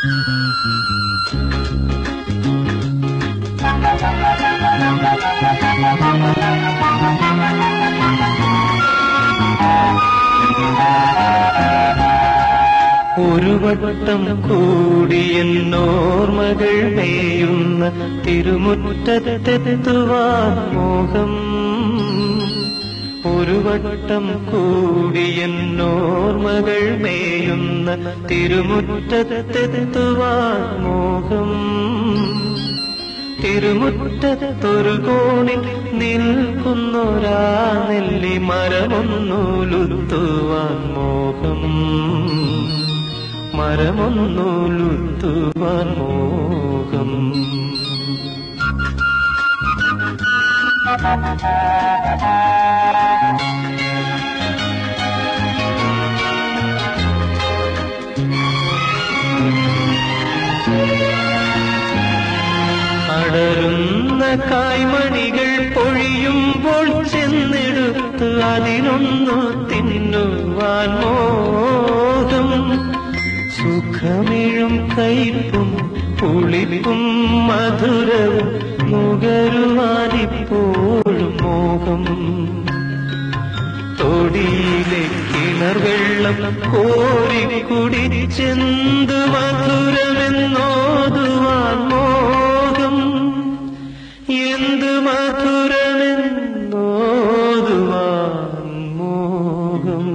ഒരു വട്ടം കൂടിയെന്നോർമകൾ മേയുന്ന തിരുമുറ്റത്തെത്തുവാൻ മോഹം. ഒരു വട്ടം കൂടിയെന്നോർമകൾ മേയുന്ന തിരുമുറ്റത്തെത്തുവാൻ മോഹം. തിരുമുറ്റത്തൊരു കോണിൽ നിൽക്കുന്നൊരാ നെല്ലി മരമൊന്നുലുത്തുവാൻ മോഹം. മരമൊന്നുലുത്തുവാൻ മോഹം. അടരുന്ന കായ്മണികൾ പൊഴിയുമ്പോൾ ചെന്നെടുത്ത് അതിനൊന്നു തിന്നുവാൻ മോഹം. സുഖമിഴും കയ്പും പുളിപ്പും മധുരവും നുകരുവാനിപ്പോഴും മോഹം. തൊടിയിലെ കിണർ വെള്ളം കോരിക്കുടിച്ചെന്തു മധുരമെന്നോതുവാൻ മോഹം. എന്തു മധുരമെന്നോതുവാൻ മോഹം.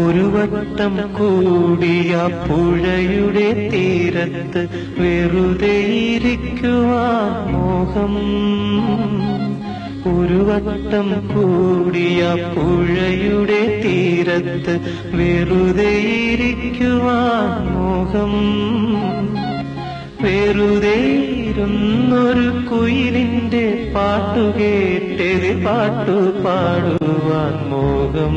ഒരു വട്ടം കൂടിയ പുഴയുടെ തീരത്ത് വെറുതെ ഇരിക്കുവാൻ മോഹം. ഒരു വട്ടം കൂടിയ പുഴയുടെ തീരത്ത് വെറുതെ ഇരിക്കുവാൻ മോഹം. വെറുതെ ഇരുന്നൊരു കുയിലിന്റെ പാട്ടുകേട്ടെതിർ പാട്ടു പാടുവാൻ മോഹം.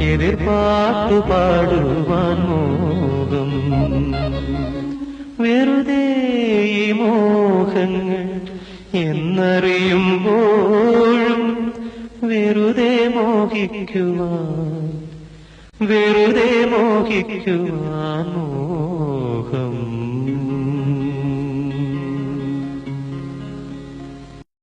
എതിർപ്പാട്ടു പാടുവാൻ മോഹം. വെറുതെ ഈ മോഹങ്ങൾ എന്നറിയുമ്പോഴും വെറുതെ മോഹിക്കുവാൻ മോഹം.